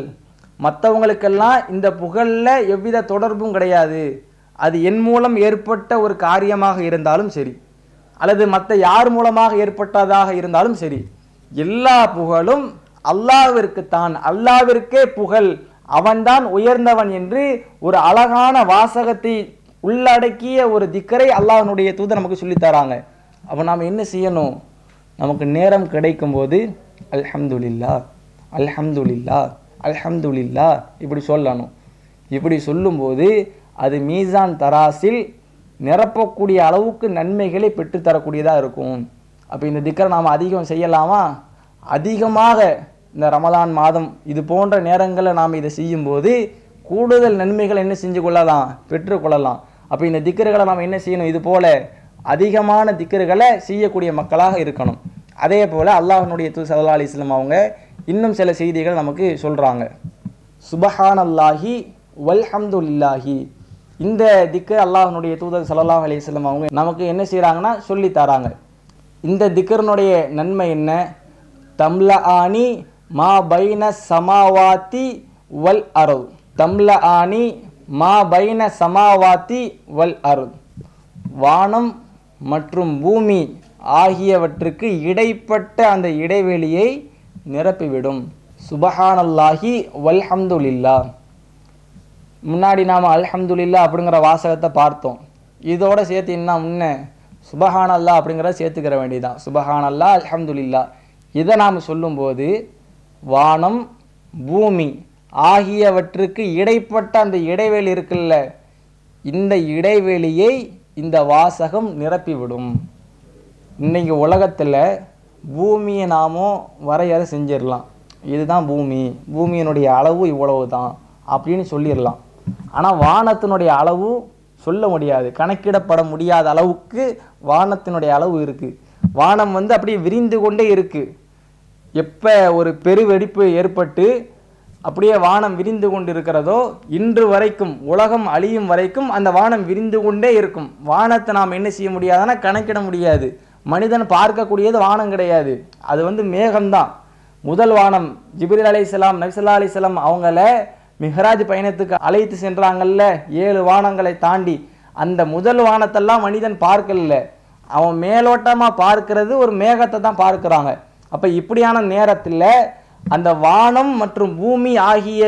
மற்றவங்களுக்கெல்லாம் இந்த புகழில் எவ்வித தொடர்பும் கிடையாது. அது என் மூலம் ஏற்பட்ட ஒரு காரியமாக இருந்தாலும் சரி, அல்லது மற்ற யார் மூலமாக ஏற்பட்டதாக இருந்தாலும் சரி, எல்லா புகழும் அல்லாஹ்விற்குத்தான், அல்லாஹ்விற்கே புகழ், அவன்தான் உயர்ந்தவன் என்று ஒரு அழகான வாசகத்தை உள்ளடக்கிய ஒரு திக்கரை அல்லாஹ்வுடைய தூதர் நமக்கு சொல்லித்தராங்க. அப்போ நாம் என்ன செய்யணும்? நமக்கு நேரம் கிடைக்கும் போது அல்ஹம்துலில்லாஹ் அல்ஹம்துலில்லாஹ் அல்ஹம்துலில்லாஹ் இப்படி சொல்லணும். இப்படி சொல்லும்போது அது மீசான் தராசில் நிரப்பக்கூடிய அளவுக்கு நன்மைகளை பெற்றுத்தரக்கூடியதாக இருக்கும். அப்போ இந்த திக்கரை நாம் அதிகம் செய்யலாமா? அதிகமாக இந்த ரமலான் மாதம் இது போன்ற நேரங்களில் நாம் இதை செய்யும்போது கூடுதல் நன்மைகளை என்ன செஞ்சு கொள்ளலாம், பெற்றுக்கொள்ளலாம். அப்போ இந்த திக்கர்களை நாம் என்ன செய்யணும்? இது போல அதிகமான திக்கர்களை செய்யக்கூடிய மக்களாக இருக்கணும். அதே போல் அல்லாஹ்வுடைய தூதர் ஸல்லல்லாஹு அலைஹி வஸல்லம் அவங்க இன்னும் சில செய்திகள் நமக்கு சொல்கிறாங்க. சுபஹானல்லாஹி வல்ஹம்துலில்லாஹி. இந்த திக்கர் அல்லாஹ்வுடைய தூதர் ஸல்லல்லாஹு அலைஹி வஸல்லம் அவங்க நமக்கு என்ன செய்கிறாங்கன்னா சொல்லி தராங்க. இந்த திக்கர்னுடைய நன்மை என்ன? தம்லஆனி மா பைன சமாவாத்தி வல் அர்த். தம்லஆனி மா பைன சமாவாத்தி வல் அர்த். வானம் மற்றும் பூமி ஆகியவற்றுக்கு இடைப்பட்ட அந்த இடைவெளியை நிரப்பிவிடும். சுபஹானல்லாஹி வல்ஹம்துலில்லாஹ். முன்னாடி நாம் அல்ஹம்துலில்லாஹ் அப்படிங்கிற வாசகத்தை பார்த்தோம். இதோட சேர்த்து என்ன முன்ன சுபஹானல்லாஹ் அப்படிங்கிறத சேர்த்துக்கிற வேண்டியதான். சுபஹானல்லாஹ் அல்ஹம்துலில்லாஹ். இதை நாம் சொல்லும்போது வானம் பூமி ஆகியவற்றுக்கு இடைப்பட்ட அந்த இடைவெளி இருக்குல்ல, இந்த இடைவெளியை இந்த வாசகம் நிரப்பிவிடும். இன்னைக்கு உலகத்தில் பூமியை நாமோ வரையறை செஞ்சிடலாம். இதுதான் பூமி, பூமியினுடைய அளவு இவ்வளவு தான் அப்படின்னு சொல்லிடலாம். ஆனால் வானத்தினுடைய அளவு சொல்ல முடியாது, கணக்கிடப்பட முடியாத அளவுக்கு வானத்தினுடைய அளவு இருக்குது. வானம் அப்படியே விரிந்து கொண்டே இருக்குது. எப்போ ஒரு பெருவெடிப்பு ஏற்பட்டு அப்படியே வானம் விரிந்து கொண்டு இருக்கிறதோ இன்று வரைக்கும், உலகம் அழியும் வரைக்கும் அந்த வானம் விரிந்து கொண்டே இருக்கும். வானத்தை நாம் என்ன செய்ய முடியாதுன்னா கணக்கிட முடியாது. மனிதன் பார்க்கக்கூடியது வானம் கிடையாது, அது மேகம்தான். முதல் வானம் ஜிப்ரீல் அலைஹிஸ்ஸலாம் நபி ஸல்லல்லாஹு அலைஹி வஸல்லம் அவங்கள மிஹ்ராஜ் பயணத்துக்கு அழைத்து சென்றாங்கல்ல, 7 வானங்களை தாண்டி. அந்த முதல் வானத்தெல்லாம் மனிதன் பார்க்கல, அவன் மேலோட்டமாக பார்க்கிறது ஒரு மேகத்தை தான் பார்க்குறாங்க. அப்போ இப்படியான நேரத்தில் அந்த வானம் மற்றும் பூமி ஆகிய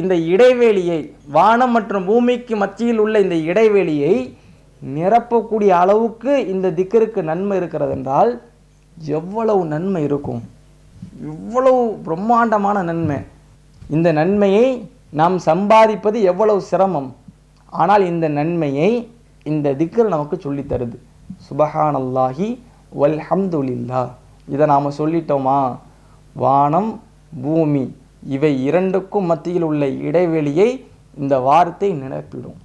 இந்த இடைவெளியை, வானம் மற்றும் பூமிக்கு மத்தியில் உள்ள இந்த இடைவெளியை நிரப்பக்கூடிய அளவுக்கு இந்த திக்கருக்கு நன்மை இருக்கிறது என்றால் எவ்வளவு நன்மை இருக்கும், இவ்வளவு பிரம்மாண்டமான நன்மை. இந்த நன்மையை நாம் சம்பாதிப்பது எவ்வளவு சிரமம். ஆனால் இந்த நன்மையை இந்த திக்கர் நமக்கு சொல்லித் தருது. சுபஹானல்லாஹி வல்ஹம்துலில்லாஹ். இதை நாம் சொல்லிட்டோமா, வானம் பூமி இவை இரண்டுக்கும் மத்தியில் உள்ள இடைவெளியை இந்த வார்த்தை நிரப்பிடும்.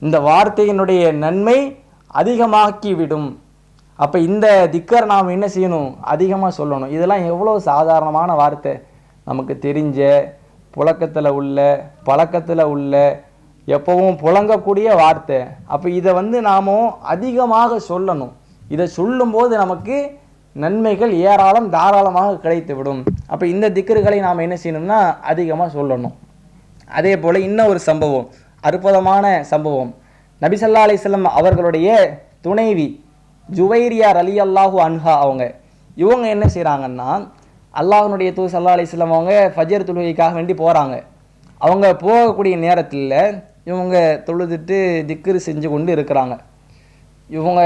இந்த வார்த்தையினுடைய நன்மை அதிகமாக்கிவிடும். அப்போ இந்த திக்கர் நாம் என்ன செய்யணும்? அதிகமாக சொல்லணும். இதெல்லாம் எவ்வளோ சாதாரணமான வார்த்தை, நமக்கு தெரிஞ்ச புழக்கத்தில் உள்ள பழக்கத்தில் உள்ள எப்பவும் புழங்கக்கூடிய வார்த்தை. அப்போ இதை நாம் அதிகமாக சொல்லணும். இதை சொல்லும்போது நமக்கு நன்மைகள் ஏராளம் தாராளமாக கிடைத்துவிடும். அப்போ இந்த திக்கர்களை நாம் என்ன செய்யணும்னா அதிகமாக சொல்லணும். அதே போல் இன்னும் ஒரு சம்பவம், அற்புதமான சம்பவம். நபி ஸல்லல்லாஹு அலைஹி வஸல்லம் அவர்களுடைய துணைவி ஜுவைரியா ரலியல்லாஹு அன்ஹா இவங்க என்ன செய்கிறாங்கன்னா, அல்லாஹ்வுடைய தூதர் ஸல்லல்லாஹு அலைஹி வஸல்லம் அவங்க ஃபஜர் தொழுகைக்காக வேண்டி போகிறாங்க. அவங்க போகக்கூடிய நேரத்தில் இவங்க தொழுதுட்டு திக்ரு செஞ்சு கொண்டு இருக்கிறாங்க. இவங்க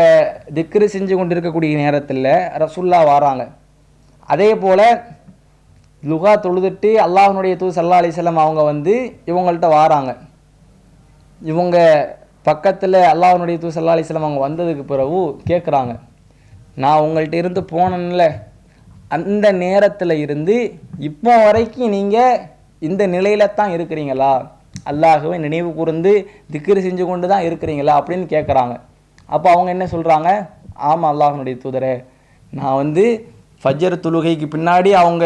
திக்ரு செஞ்சு கொண்டு இருக்கக்கூடிய நேரத்தில் ரசூல்லா வராங்க. அதே போல் லுகா தொழுதுட்டு அல்லாஹ்வுடைய தூதர் ஸல்லல்லாஹு அலைஹி வஸல்லம் அவங்க இவங்கள்ட்ட வராங்க. இவங்க பக்கத்தில் அல்லாஹ்வுடைய தூதர் ஸல்லல்லாஹு அலைஹி வஸல்லம் அவங்க வந்ததுக்கு பிறகு கேட்குறாங்க, நான் உங்கள்கிட்ட இருந்து போனேன்ல, அந்த நேரத்தில் இருந்து இப்போ வரைக்கும் நீங்கள் இந்த நிலையில தான் இருக்கிறீங்களா, அல்லாஹ்வை நினைவு கூர்ந்து திக்ரு செஞ்சு கொண்டு தான் இருக்கிறீங்களா அப்படின்னு கேட்குறாங்க. அப்போ அவங்க என்ன சொல்கிறாங்க, ஆமாம் அல்லாஹ்வுடைய தூதரே, நான் ஃபஜ்ர் தொழுகைக்கு பின்னாடி அவங்க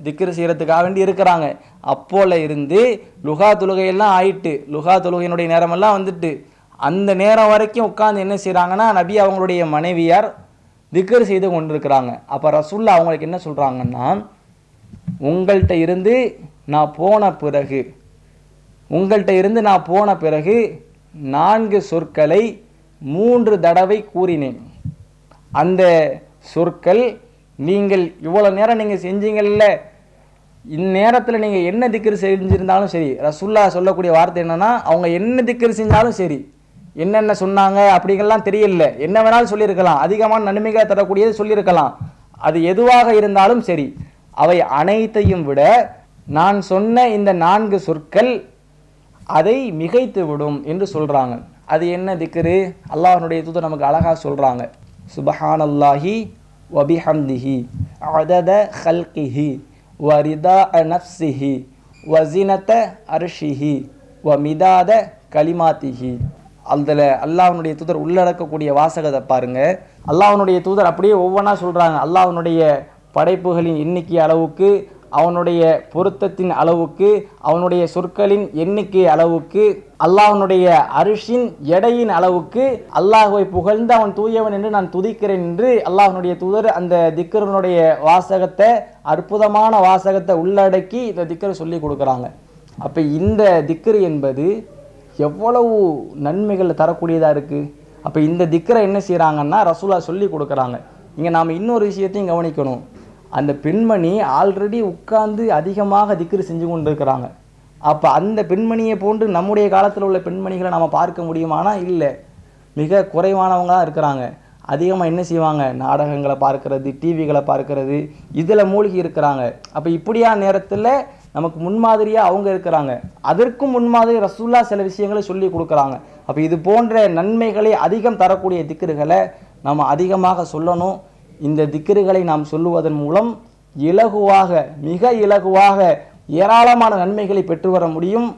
திக்ரு செய்கிறதுக்காக வேண்டி இருக்கிறாங்க. அப்போல இருந்து லுகா தொழுகையெல்லாம் ஆயிட்டு, லுகா தொழுகையினுடைய நேரமெல்லாம் அந்த நேரம் வரைக்கும் உட்காந்து என்ன செய்கிறாங்கன்னா நபி அவங்களுடைய மனைவியார் திக்ரு செய்து கொண்டிருக்கிறாங்க. அப்போ ரசூல்லா அவங்களுக்கு என்ன சொல்கிறாங்கன்னா, உங்கள்கிட்ட இருந்து நான் போன பிறகு 4 சொற்களை 3 தடவை கூறினேன். அந்த சொற்கள் நீங்கள் இவ்வளோ நேரம் நீங்கள் செஞ்சீங்கல்ல, இந்நேரத்தில் நீங்கள் என்ன திக்ர் செஞ்சிருந்தாலும் சரி, ரசூலுல்லாஹ் சொல்லக்கூடிய வார்த்தை என்னன்னா, அவங்க என்ன திக்ர் செஞ்சாலும் சரி, என்னென்ன சொன்னாங்க அப்படிங்கெல்லாம் தெரியல, என்ன வேணாலும் சொல்லியிருக்கலாம், அதிகமான நன்மைகளை தரக்கூடியது சொல்லியிருக்கலாம், அது எதுவாக இருந்தாலும் சரி, அவை அனைத்தையும் விட நான் சொன்ன இந்த 4 சொற்கள் அதை மிகைத்து விடும் என்று சொல்றாங்க. அது என்ன திக்ரு? அல்லாஹ்வுடைய தூதர் நமக்கு அழகா சொல்றாங்க. சுப்ஹானல்லாஹி வ பிஹம்திஹி அதத ஹல்கிஹி வ ரிதா நஃப்ஸிஹி வ ஸினத அர்ஷிஹி வ மிதாத கலிமாத்திஹி. அதில் அல்லாஹ்வுடைய தூதர் உள்ளடக்கக்கூடிய வாசகத்தை பாருங்க. அல்லாஹ்வுடைய தூதர் அப்படியே ஒவ்வொன்றா சொல்றாங்க. அல்லாஹ்வுடைய படைப்புகளின் எண்ணிக்கை அளவுக்கு, அவனுடைய பொருத்தத்தின் அளவுக்கு, அவனுடைய சொற்களின் எண்ணிக்கை அளவுக்கு, அல்லாஹ்வுடைய அரிஷின் எடையின் அளவுக்கு அல்லாஹ்வை புகழ்ந்து அவன் தூயவன் என்று நான் துதிக்கிறேன் என்று அல்லாஹ்வுடைய தூதர் அந்த திக்ருனுடைய வாசகத்தை, அற்புதமான வாசகத்தை உள்ளடக்கி இந்த திக்ரை சொல்லி கொடுக்குறாங்க. அப்போ இந்த திக்ரு என்பது எவ்வளவு நன்மைகள் தரக்கூடியதாக இருக்குது. அப்போ இந்த திக்ரை என்ன செய்கிறாங்கன்னா ரசூலுல்லாஹ் சொல்லி கொடுக்குறாங்க. இங்கே நாம் இன்னொரு விஷயத்தையும் கவனிக்கணும். அந்த பெண்மணி ஆல்ரெடி உட்கார்ந்து அதிகமாக திக்ரு செஞ்சு கொண்டு இருக்கிறாங்க. அப்போ அந்த பெண்மணியை போன்று நம்முடைய காலத்தில் உள்ள பெண்மணிகளை நம்ம பார்க்க முடியுமானா இல்லை, மிக குறைவானவங்க தான் இருக்கிறாங்க. அதிகமாக என்ன செய்வாங்க, நாடகங்களை பார்க்கறது, டிவிகளை பார்க்கறது, இதில் மூழ்கி இருக்கிறாங்க. அப்போ இப்படியான நேரத்தில் நமக்கு முன்மாதிரியாக அவங்க இருக்கிறாங்க. அதற்கும் முன்மாதிரி ரசூலுல்லாஹ் சில விஷயங்களை சொல்லி கொடுக்குறாங்க. அப்போ இது போன்ற நன்மைகளை அதிகம் தரக்கூடிய திக்ருகளை நம்ம அதிகமாக சொல்லணும். இந்த திக்ருகளை நாம் சொல்லுவதன் மூலம் இலகுவாக, மிக இலகுவாக ஏராளமான நன்மைகளை பெற்று வர முடியும்.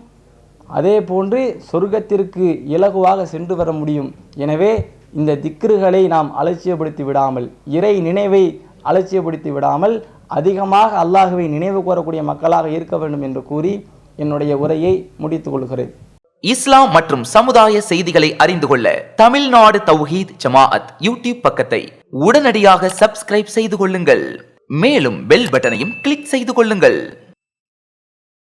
அதே போன்று சொர்க்கத்திற்கு இலகுவாக சென்று வர முடியும். எனவே இந்த திக்ருகளை நாம் அலட்சியப்படுத்தி விடாமல், இறை நினைவை அலட்சியப்படுத்தி விடாமல் அதிகமாக அல்லாஹ்வை நினைவு கூறக்கூடிய மக்களாக இருக்க வேண்டும் என்று கூறி என்னுடைய உரையை முடித்துக் கொள்கிறேன். இஸ்லாம் மற்றும் சமுதாய செய்திகளை அறிந்து கொள்ள தமிழ்நாடு தௌஹீத் ஜமாஅத் யூடியூப் பக்கத்தை உடனடியாக சப்ஸ்கிரைப் செய்து கொள்ளுங்கள். மேலும் பெல் பட்டனையும் கிளிக் செய்து கொள்ளுங்கள்.